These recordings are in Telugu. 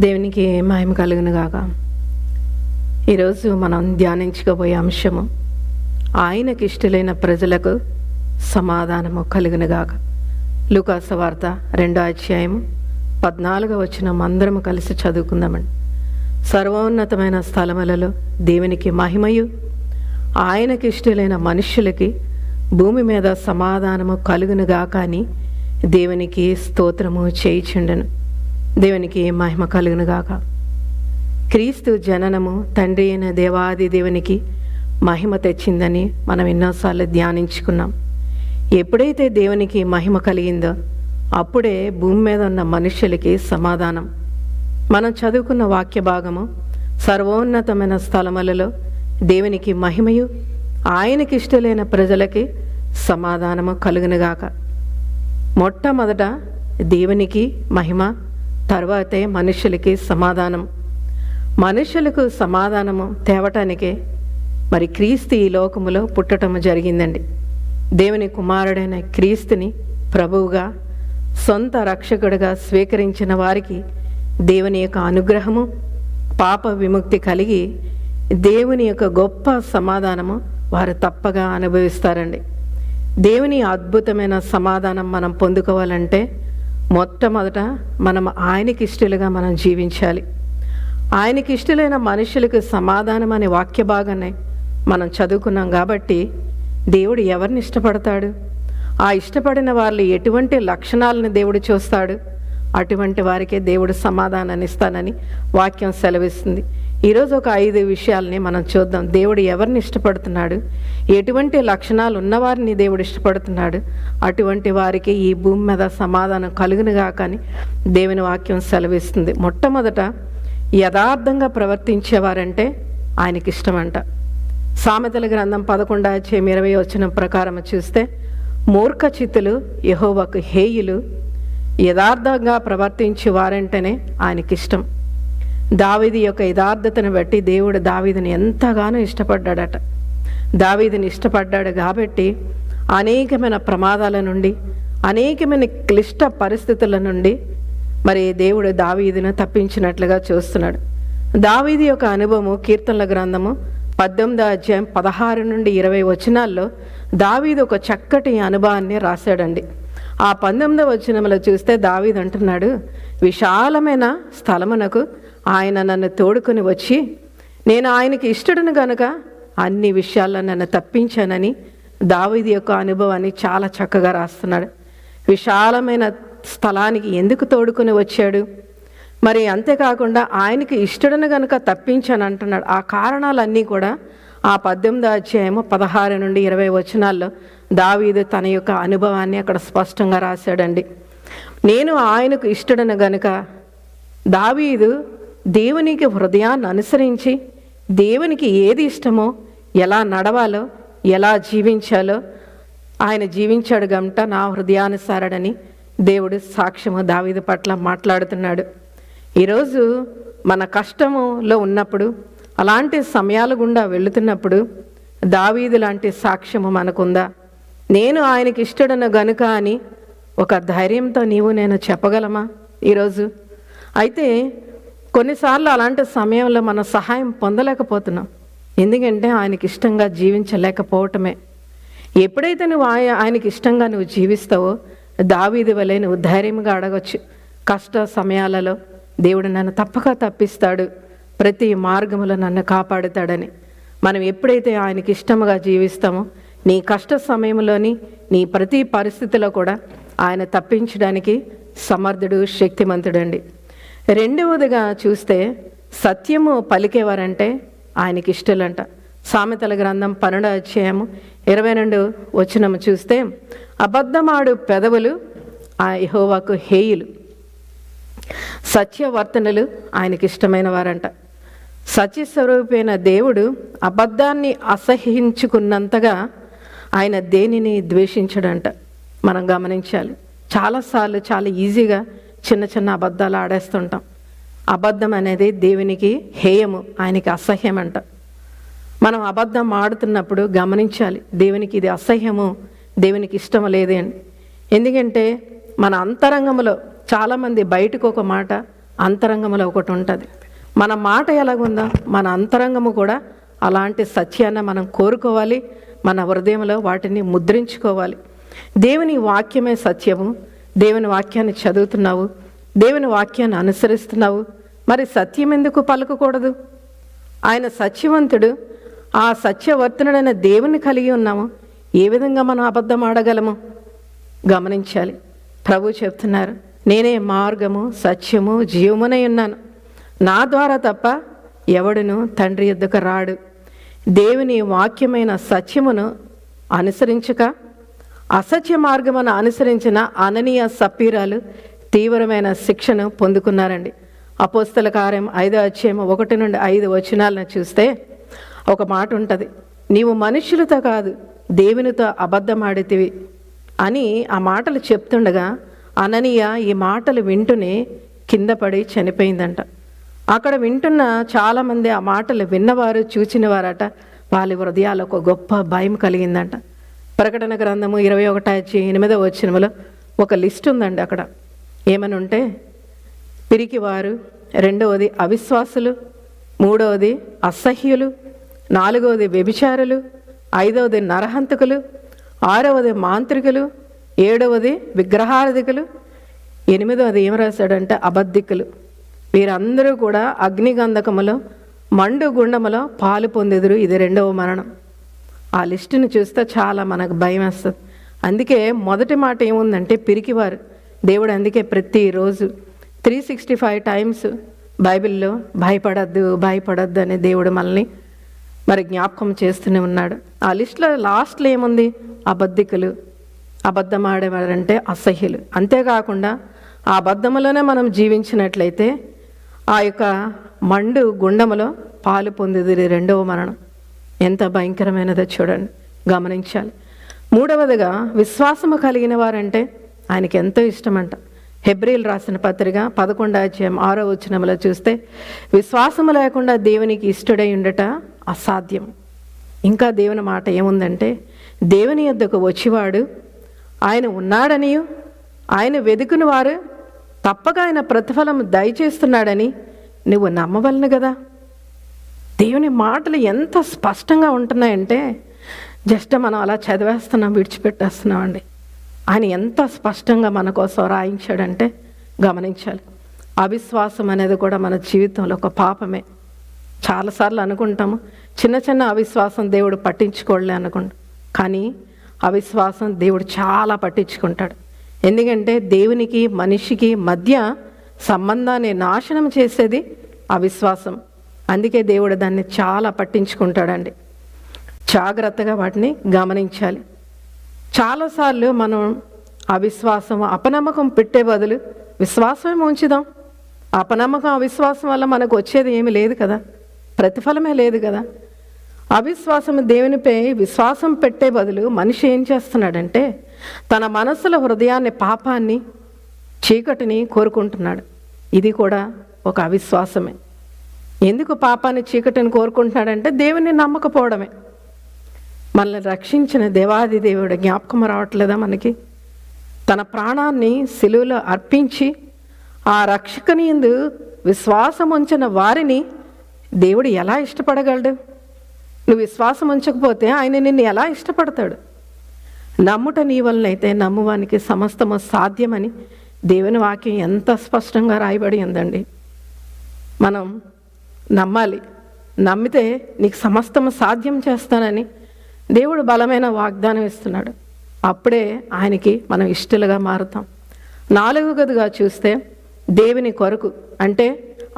దేవునికి మహిమ కలుగును గాక. ఈరోజు మనం ధ్యానించుకోబోయే అంశము, ఆయనకి ఇష్టలైన ప్రజలకు సమాధానము కలుగును గాక. లూకాసు సువార్త 2వ అధ్యాయము 14వ వచనం అందరము కలిసి చదువుకుందామండి. సర్వోన్నతమైన స్థలములలో దేవునికి మహిమయు, ఆయనకి ఇష్టలైన మనుష్యులకి భూమి మీద సమాధానము కలుగును గాక అని దేవునికి స్తోత్రము చేయుచుండెను. దేవునికి మహిమ కలుగును గాక. క్రీస్తు జననము తండ్రి అయిన దేవాది దేవునికి మహిమ తెచ్చిందని మనం ఎన్నోసార్లు ధ్యానించుకున్నాం. ఎప్పుడైతే దేవునికి మహిమ కలిగిందో అప్పుడే భూమి మీద ఉన్న మనుష్యులకి సమాధానం. మనం చదువుకున్న వాక్య భాగము, సర్వోన్నతమైన స్థలములలో దేవునికి మహిమయు, ఆయనకి ఇష్టలైన ప్రజలకి సమాధానము కలుగునుగాక. మొట్టమొదట దేవునికి మహిమ, తర్వాతే మనుషులకి సమాధానం. మనుషులకు సమాధానము తేవటానికే మరి క్రీస్తు ఈ లోకములో పుట్టటం జరిగిందండి. దేవుని కుమారుడైన క్రీస్తుని ప్రభువుగా, సొంత రక్షకుడిగా స్వీకరించిన వారికి దేవుని యొక్క అనుగ్రహము, పాప విముక్తి కలిగి దేవుని యొక్క గొప్ప సమాధానము వారు తప్పగా అనుభవిస్తారండి. దేవుని అద్భుతమైన సమాధానం మనం పొందుకోవాలంటే మొట్టమొదట మనం ఆయనకి ఇష్టలుగా మనం జీవించాలి. ఆయనకి ఇష్టలైన మనుషులకు సమాధానం అనే వాక్య భాగాన్ని మనం చదువుకున్నాం కాబట్టి, దేవుడు ఎవరిని ఇష్టపడతాడు, ఆ ఇష్టపడిన వాళ్ళు ఎటువంటి లక్షణాలను దేవుడు చూస్తాడు, అటువంటి వారికే దేవుడు సమాధానాన్ని ఇస్తానని వాక్యం సెలవిస్తుంది. ఈరోజు ఒక 5 విషయాలని మనం చూద్దాం. దేవుడు ఎవరిని ఇష్టపడుతున్నాడు, ఎటువంటి లక్షణాలు ఉన్నవారిని దేవుడు ఇష్టపడుతున్నాడు, అటువంటి వారికి ఈ భూమి మీద సమాధానం కలుగునుగా కానీ దేవుని వాక్యం సెలవిస్తుంది. మొట్టమొదట యథార్థంగా ప్రవర్తించేవారంటే ఆయనకి ఇష్టమంట. సామెతల గ్రంథం 11:20 వచనం ప్రకారం చూస్తే, మూర్ఖ చిత్తులు యెహోవాకు హేయులు, యథార్థంగా ప్రవర్తించే వారంటేనే ఆయనకి ఇష్టం. దావీదు యొక్క యథార్థతను బట్టి దేవుడు దావీదుని ఎంతగానో ఇష్టపడ్డాడట. దావీదుని ఇష్టపడ్డాడు కాబట్టి అనేకమైన ప్రమాదాల నుండి, అనేకమైన క్లిష్ట పరిస్థితుల నుండి మరి దేవుడు దావీదును తప్పించినట్లుగా చూస్తున్నాడు. దావీదు యొక్క అనుభవము కీర్తనల గ్రంథము 18వ అధ్యాయం 16 నుండి 20 వచనాల్లో దావీదు ఒక చక్కటి అనుభవాన్ని రాశాడండి. ఆ 19వ వచనంలో చూస్తే దావీదు అంటున్నాడు, విశాలమైన స్థలమునకు ఆయన నన్ను తోడుకొని వచ్చి, నేను ఆయనకి ఇష్టడును గనుక అన్ని విషయాల్లో నన్ను తప్పించానని దావీదు యొక్క అనుభవాన్ని చాలా చక్కగా రాస్తున్నాడు. విశాలమైన స్థలానికి ఎందుకు తోడుకొని వచ్చాడు, మరి అంతేకాకుండా ఆయనకి ఇష్టడును గనుక తప్పించాను అంటున్నాడు. ఆ కారణాలన్నీ కూడా ఆ 18వ అధ్యాయము 16 నుండి 20 వచనాల్లో దావీదు తన యొక్క అనుభవాన్ని అక్కడ స్పష్టంగా రాశాడండి. నేను ఆయనకు ఇష్టడును గనుక దావీదు దేవునికి హృదయాన్ని అనుసరించి దేవునికి ఏది ఇష్టమో, ఎలా నడవాలో, ఎలా జీవించాలో ఆయన జీవించాడు గంట నా హృదయానుసారుడని దేవుడు సాక్ష్యము దావీదు పట్ల మాట్లాడుతున్నాడు. ఈరోజు మన కష్టములో ఉన్నప్పుడు, అలాంటి సమయాల గుండా వెళుతున్నప్పుడు దావీదు లాంటి సాక్ష్యము మనకుందా? నేను ఆయనకి ఇష్టడను గనుక అని ఒక ధైర్యంతో నేను చెప్పగలమా ఈరోజు? అయితే కొన్నిసార్లు అలాంటి సమయంలో మన సహాయం పొందలేకపోతున్నాం. ఎందుకంటే ఆయనకి ఇష్టంగా జీవించలేకపోవటమే. ఎప్పుడైతే నువ్వు ఆయనకి ఇష్టంగా నువ్వు జీవిస్తావో దావీదు వలె నువ్వు ధైర్యంగా అడగచ్చు, కష్ట సమయాలలో దేవుడు నన్ను తప్పక తప్పిస్తాడు, ప్రతి మార్గములో నన్ను కాపాడుతాడని. మనం ఎప్పుడైతే ఆయనకి ఇష్టముగా జీవిస్తామో నీ కష్ట సమయంలోని నీ ప్రతి పరిస్థితిలో కూడా ఆయన తప్పించడానికి సమర్థుడు, శక్తిమంతుడండి. రెండవదిగా చూస్తే సత్యము పలికేవారంటే ఆయనకి ఇష్టలంట. సామెతల గ్రంథం 12వ అధ్యాయము 22 వచనము చూస్తే, అబద్ధమాడు పెదవులు ఆ యెహోవాకు హేయులు, సత్యవర్తనులు ఆయనకి ఇష్టమైన వారంట. సత్యస్వరూపైన దేవుడు అబద్ధాన్ని అసహించుకున్నంతగా ఆయన దేనిని ద్వేషించడంట. మనం గమనించాలి. చాలాసార్లు చాలా ఈజీగా చిన్న చిన్న అబద్ధాలు ఆడేస్తుంటాం. అబద్ధం అనేది దేవునికి హేయము, ఆయనకి అసహ్యమంట. మనం అబద్ధం ఆడుతున్నప్పుడు గమనించాలి, దేవునికి ఇది అసహ్యము, దేవునికి ఇష్టం లేదే అని. ఎందుకంటే మన అంతరంగంలో చాలామంది బయటకు ఒక మాట, అంతరంగంలో ఒకటి ఉంటుంది. మన మాట ఎలాగుందో మన అంతరంగము కూడా అలాంటి సత్యాన్ని మనం కోరుకోవాలి. మన హృదయంలో వాటిని ముద్రించుకోవాలి. దేవుని వాక్యమే సత్యము. దేవుని వాక్యాన్ని చదువుతున్నావు, దేవుని వాక్యాన్ని అనుసరిస్తున్నావు, మరి సత్యం ఎందుకు పలకకూడదు? ఆయన సత్యవంతుడు. ఆ సత్యవర్తనుడైన దేవుని కలిగి ఉన్నాము. ఏ విధంగా మనం అబద్ధం ఆడగలము? గమనించాలి. ప్రభు చెప్తున్నారు, నేనే మార్గము సత్యము జీవమునై ఉన్నాను. నా ద్వారా తప్ప ఎవడును తండ్రి యొద్దకు రాడు. దేవుని వాక్యమైన సత్యమును అనుసరించక అసత్య మార్గమును అనుసరించిన అననీయ సప్పీరాలు తీవ్రమైన శిక్షను పొందుకున్నారండి. అపోస్తల కార్యం 5వ అధ్యాయం 1 నుండి 5 వచనాలను చూస్తే ఒక మాట ఉంటుంది, నీవు మనుషులతో కాదు దేవునితో అబద్ధమాడితివి అని ఆ మాటలు చెప్తుండగా అననీయ ఈ మాటలు వింటూనే కింద పడి చనిపోయిందంట. అక్కడ వింటున్న చాలామంది ఆ మాటలు విన్నవారు చూచిన వారట. వాళ్ళ హృదయాలకు ఒక గొప్ప భయం కలిగిందంట. ప్రకటన గ్రంథము 21:8 వచనములో ఒక లిస్ట్ ఉందండి. అక్కడ ఏమని ఉంటే, పిరికివారు, 2వది అవిశ్వాసులు, 3వది అసహ్యులు, 4వది వ్యభిచారులు, 5వది నరహంతకులు, 6వది మాంత్రికులు, 7వది విగ్రహారాధికులు, 8వది ఏం రాశాడంటే అబద్ధికులు. వీరందరూ కూడా అగ్నిగంధకములో మండు గుండములో పాలు పొందెదురు. ఇది 2వ మరణం. ఆ లిస్టుని చూస్తే చాలా మనకు భయం వేస్తుంది. అందుకే మొదటి మాట ఏముందంటే పిరికివారు. దేవుడు అందుకే ప్రతిరోజు 365 టైమ్స్ బైబిల్లో భయపడద్దు అనే దేవుడు మనల్ని మరి జ్ఞాపకం చేస్తూనే ఉన్నాడు. ఆ లిస్టులో లాస్ట్లో ఏముంది? అబద్ధికులు, అబద్ధం ఆడేవారంటే అసహ్యులు. అంతేకాకుండా ఆ అబద్ధములోనే మనం జీవించినట్లయితే ఆ యొక్క మండు గుండములో పాలు పొందేది 2వ మరణం. ఎంత భయంకరమైనదో చూడండి, గమనించాలి. 3వదిగా విశ్వాసము కలిగిన వారంటే ఆయనకి ఎంతో ఇష్టమంట. హెబ్రీలు రాసిన పత్రిక 11వ అధ్యాయం 6వ వచనంలో చూస్తే, విశ్వాసము లేకుండా దేవునికి ఇష్టడై ఉండట అసాధ్యం. ఇంకా దేవుని మాట ఏముందంటే, దేవుని యొద్దకు వచ్చివాడు ఆయన ఉన్నాడనియు ఆయన వెదుకుని వారు తప్పక ఆయన ప్రతిఫలం దయచేస్తున్నాడని నువ్వు నమ్మవలను కదా. దేవుని మాటలు ఎంత స్పష్టంగా ఉంటున్నాయంటే జస్ట్ మనం అలా చదివేస్తున్నాం, విడిచిపెట్టేస్తున్నాం అండి. ఆయన ఎంత స్పష్టంగా మన కోసం రాయించాడంటే గమనించాలి. అవిశ్వాసం అనేది కూడా మన జీవితంలో ఒక పాపమే. చాలాసార్లు అనుకుంటాము చిన్న చిన్న అవిశ్వాసం దేవుడు పట్టించుకోలే అనుకుంటాం. కానీ అవిశ్వాసం దేవుడు చాలా పట్టించుకుంటాడు. ఎందుకంటే దేవునికి మనిషికి మధ్య సంబంధాన్ని నాశనం చేసేది అవిశ్వాసం. అందుకే దేవుడు దాన్ని చాలా పట్టించుకుంటాడండి. జాగ్రత్తగా వాటిని గమనించాలి. చాలాసార్లు మనం అవిశ్వాసం అపనమ్మకం పెట్టే బదులు విశ్వాసమే ఉంచుదాం. అపనమ్మకం అవిశ్వాసం వల్ల మనకు వచ్చేది ఏమీ లేదు కదా, ప్రతిఫలమే లేదు కదా. అవిశ్వాసం దేవునిపై విశ్వాసం పెట్టే బదులు మనిషి ఏం చేస్తున్నాడంటే తన మనసులో హృదయాన్ని, పాపాన్ని, చీకటిని కోరుకుంటున్నాడు. ఇది కూడా ఒక అవిశ్వాసమే. ఎందుకు పాపాన్ని, చీకటిని కోరుకుంటున్నాడంటే దేవుని నమ్మకపోవడమే. మనల్ని రక్షించిన దేవాది దేవుడు జ్ఞాపకం రావట్లేదా మనకి? తన ప్రాణాన్ని సిలువలో అర్పించి ఆ రక్షకుని యందు విశ్వాసం ఉంచిన వారిని దేవుడు ఎలా ఇష్టపడగలడు? నువ్వు విశ్వాసం ఉంచకపోతే ఆయన నిన్ను ఎలా ఇష్టపడతాడు? నమ్ముట నీ వలనైతే నమ్మువానికి సమస్తము సాధ్యమని దేవుని వాక్యం ఎంత స్పష్టంగా రాయబడి ఉందండి. మనం నమ్మాలి. నమ్మితే నీకు సమస్తము సాధ్యం చేస్తానని దేవుడు బలమైన వాగ్దానం ఇస్తున్నాడు. అప్పుడే ఆయనకి మనం ఇష్టలుగా మారుతాం. 4వదిగా చూస్తే దేవుని కొరకు అంటే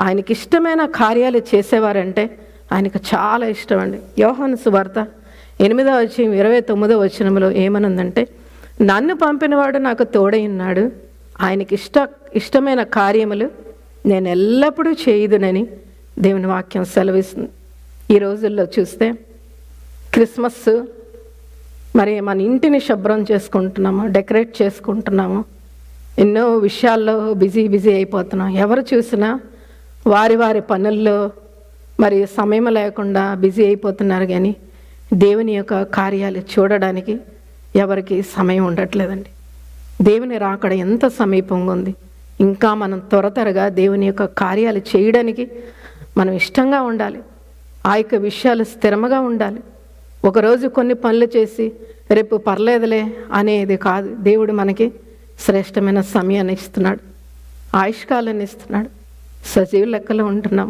ఆయనకి ఇష్టమైన కార్యాలు చేసేవారంటే ఆయనకు చాలా ఇష్టం అండి. యోహాను సువార్త 8వ అధ్యాయం 29వ వచనంలో ఏమనుందంటే, నన్ను పంపినవాడు నాకు తోడై ఉన్నాడు, ఆయనకి ఇష్టమైన కార్యములు నేను ఎల్లప్పుడూ చేయుదునని దేవుని వాక్యం సెలవిస్తుంది. ఈ రోజుల్లో చూస్తే క్రిస్మస్ మరి మన ఇంటిని శుభ్రం చేసుకుంటున్నాము, డెకరేట్ చేసుకుంటున్నాము, ఎన్నో విషయాల్లో బిజీ అయిపోతున్నాం. ఎవరు చూసినా వారి వారి పనుల్లో మరి సమయం లేకుండా బిజీ అయిపోతున్నారు. కానీ దేవుని యొక్క కార్యాలు చూడడానికి ఎవరికి సమయం ఉండట్లేదండి. దేవుని రాకడ ఎంత సమీపంగా ఉంది. ఇంకా మనం త్వరగా దేవుని యొక్క కార్యాలు చేయడానికి మనం ఇష్టంగా ఉండాలి. ఆ యొక్క విషయాలు స్థిరంగా ఉండాలి. ఒకరోజు కొన్ని పనులు చేసి రేపు పర్లేదులే అనేది కాదు. దేవుడు మనకి శ్రేష్టమైన సమయాన్ని ఇస్తున్నాడు, ఆయుష్కాలాన్ని ఇస్తున్నాడు. సజీవ లెక్కలో ఉంటున్నాం.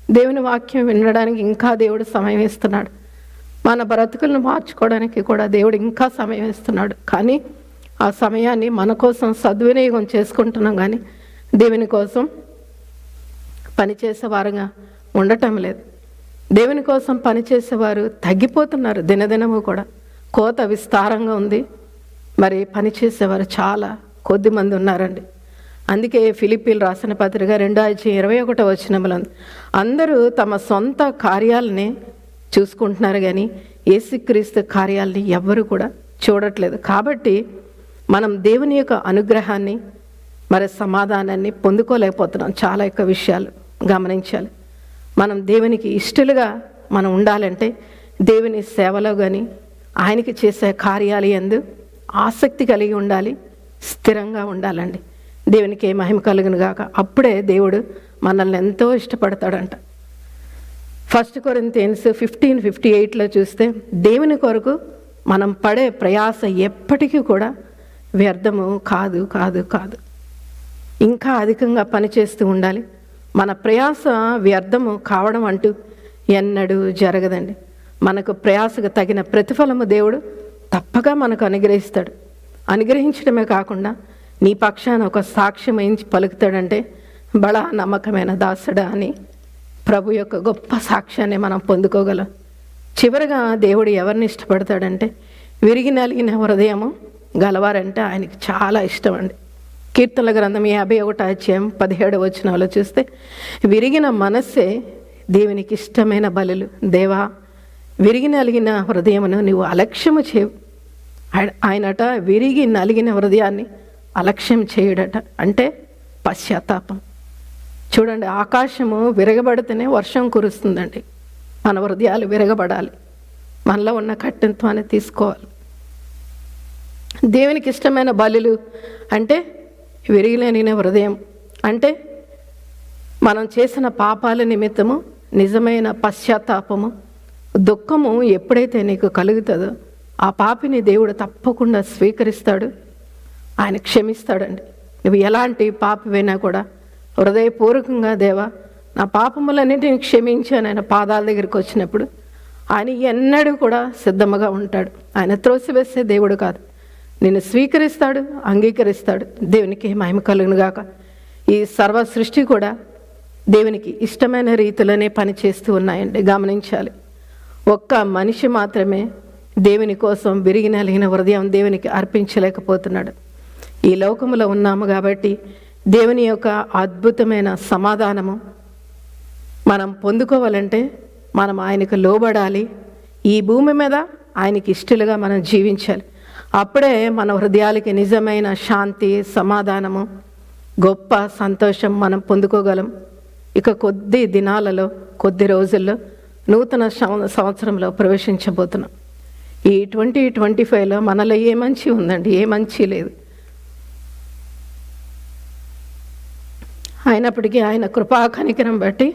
దేవుని వాక్యం వినడానికి ఇంకా దేవుడు సమయం ఇస్తున్నాడు. మన బ్రతుకులను మార్చుకోవడానికి కూడా దేవుడు ఇంకా సమయం ఇస్తున్నాడు. కానీ ఆ సమయాన్ని మన కోసం సద్వినియోగం చేసుకుంటున్నాం, కానీ దేవుని కోసం పనిచేసేవారుగా ఉండటం లేదు. దేవుని కోసం పనిచేసేవారు తగ్గిపోతున్నారు దినదినము కూడా. కోత విస్తారంగా ఉంది, మరి పనిచేసేవారు చాలా కొద్ది మంది ఉన్నారండి. అందుకే ఫిలిప్పీలు రాసిన పత్రిక 2:21 అందరూ తమ సొంత కార్యాలని చూసుకుంటున్నారు, కానీ యేసుక్రీస్తు కార్యాలని ఎవ్వరు కూడా చూడట్లేదు. కాబట్టి మనం దేవుని యొక్క అనుగ్రహాన్ని మరి సమాధానాన్ని పొందుకోలేకపోతున్నాం. చాలా ఎక్కువ విషయాలు గమనించాలి. మనం దేవునికి ఇష్టలుగా మనం ఉండాలంటే దేవుని సేవలో కానీ ఆయనకి చేసే కార్యాలు యందు ఆసక్తి కలిగి ఉండాలి, స్థిరంగా ఉండాలండి. దేవునికి మహిమ కలుగును గాక. అప్పుడే దేవుడు మనల్ని ఎంతో ఇష్టపడతాడంట. 1 కొరింథీయులు 15:58 చూస్తే దేవుని కొరకు మనం పడే ప్రయాస ఎప్పటికీ కూడా వ్యర్థము కాదు కాదు కాదు. ఇంకా అధికంగా పనిచేస్తూ ఉండాలి. మన ప్రయాస వ్యర్థము కావడం అంటూ ఎన్నడూ జరగదండి. మనకు ప్రయాసకు తగిన ప్రతిఫలము దేవుడు తప్పగా మనకు అనుగ్రహిస్తాడు. అనుగ్రహించడమే కాకుండా నీ పక్షాన ఒక సాక్ష్యం ఏంచి పలుకుతాడంటే బడా నమ్మకమైన దాసుడా అని ప్రభు యొక్క గొప్ప సాక్ష్యాన్ని మనం పొందుకోగలం. చివరిగా దేవుడు ఎవరిని ఇష్టపడతాడంటే విరిగి నలిగిన హృదయము గలవారంటే ఆయనకి చాలా ఇష్టం అండి. కీర్తనల గ్రంథం 51:17 చూస్తే విరిగిన మనస్సే దేవునికి ఇష్టమైన బలులు. దేవా, విరిగి నలిగిన హృదయమును నువ్వు అలక్ష్యము చేయవు. ఆయనట విరిగి నలిగిన హృదయాన్ని అలక్ష్యం చేయుడట. అంటే పశ్చాత్తాపం. చూడండి, ఆకాశము విరగబడితేనే వర్షం కురుస్తుందండి. మన హృదయాలు విరగబడాలి, మనలో ఉన్న కఠినత్వాన్ని తీసుకోవాలి. దేవునికి ఇష్టమైన బలులు అంటే విరిగిన హృదయం, అంటే మనం చేసిన పాపాల నిమిత్తము నిజమైన పశ్చాత్తాపము, దుఃఖము ఎప్పుడైతే నీకు కలుగుతుందో ఆ పాపిని దేవుడు తప్పకుండా స్వీకరిస్తాడు, ఆయన క్షమిస్తాడండి. నువ్వు ఎలాంటి పాపమైనా కూడా హృదయపూర్వకంగా దేవా నా పాపములన్నింటినీ క్షమించాను ఆయన పాదాల దగ్గరికి వచ్చినప్పుడు ఆయన ఎన్నడూ కూడా సిద్ధముగా ఉంటాడు. ఆయన త్రోసివేసే దేవుడు కాదు, నిన్ను స్వీకరిస్తాడు, అంగీకరిస్తాడు. దేవునికి మహిమ కలుగును గాక. ఈ సర్వ సృష్టి కూడా దేవునికి ఇష్టమైన రీతిలోనే పనిచేస్తూ ఉన్నాయండి. గమనించాలి, ఒక్క మనిషి మాత్రమే దేవుని కోసం విరిగి నలిగిన హృదయం దేవునికి అర్పించలేకపోతున్నాడు. ఈ లోకములో ఉన్నాము కాబట్టి దేవుని యొక్క అద్భుతమైన సమాధానము మనం పొందుకోవాలంటే మనం ఆయనకు లోబడాలి. ఈ భూమి మీద ఆయనకి ఇష్టలుగా మనం జీవించాలి. అప్పుడే మన హృదయాలకి నిజమైన శాంతి, సమాధానము, గొప్ప సంతోషం మనం పొందుకోగలం. ఇక కొద్ది దినాలలో, కొద్ది రోజుల్లో నూతన సంవత్సరంలో ప్రవేశించబోతున్నాం. ఈ 2025లో మనలో ఏ మంచి ఉందండి? ఏ మంచి లేదు. అయినప్పటికీ ఆయన కృపా కనికరం బట్టి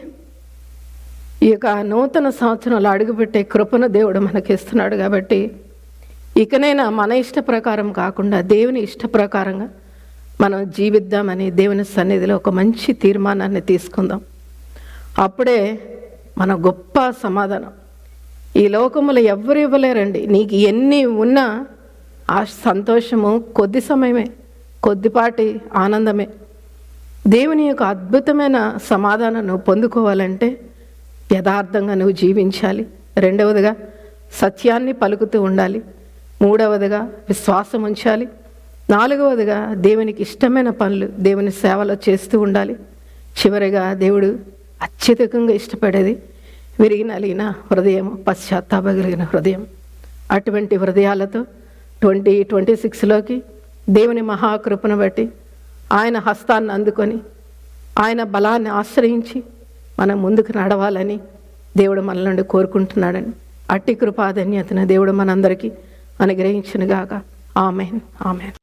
ఈ యొక్క నూతన సంవత్సరంలో అడుగుపెట్టే కృపను దేవుడు మనకి ఇస్తున్నాడు. కాబట్టి ఇకనైనా మన ఇష్ట ప్రకారం కాకుండా దేవుని ఇష్ట ప్రకారంగా మనం జీవిద్దామని దేవుని సన్నిధిలో ఒక మంచి తీర్మానాన్ని తీసుకుందాం. అప్పుడే మన గొప్ప సమాధానం ఈ లోకములో ఎవ్వరు ఇవ్వలేరండి. నీకు ఎన్ని ఉన్నా ఆ సంతోషము కొద్ది సమయమే, కొద్దిపాటి ఆనందమే. దేవుని యొక్క అద్భుతమైన సమాధానం నువ్వు పొందుకోవాలంటే యథార్థంగా నువ్వు జీవించాలి. రెండవదిగా సత్యాన్ని పలుకుతూ ఉండాలి. మూడవదిగా విశ్వాసం ఉంచాలి. నాలుగవదిగా దేవునికి ఇష్టమైన పనులు దేవుని సేవలో చేస్తూ ఉండాలి. చివరిగా దేవుడు అత్యధికంగా ఇష్టపడేది విరిగి నలిగిన హృదయం, పశ్చాత్తాపగలిగిన హృదయం. అటువంటి హృదయాలతో 2026లోకి దేవుని మహాకృపను బట్టి ఆయన హస్తాన్ని అందుకొని ఆయన బలాన్ని ఆశ్రయించి మనం ముందుకు నడవాలని దేవుడు మన నుండి కోరుకుంటున్నాడని అట్టి కృపాధన్యతను దేవుడు మనందరికీ అనుగ్రహించునుగాక. ఆమేన్, ఆమేన్.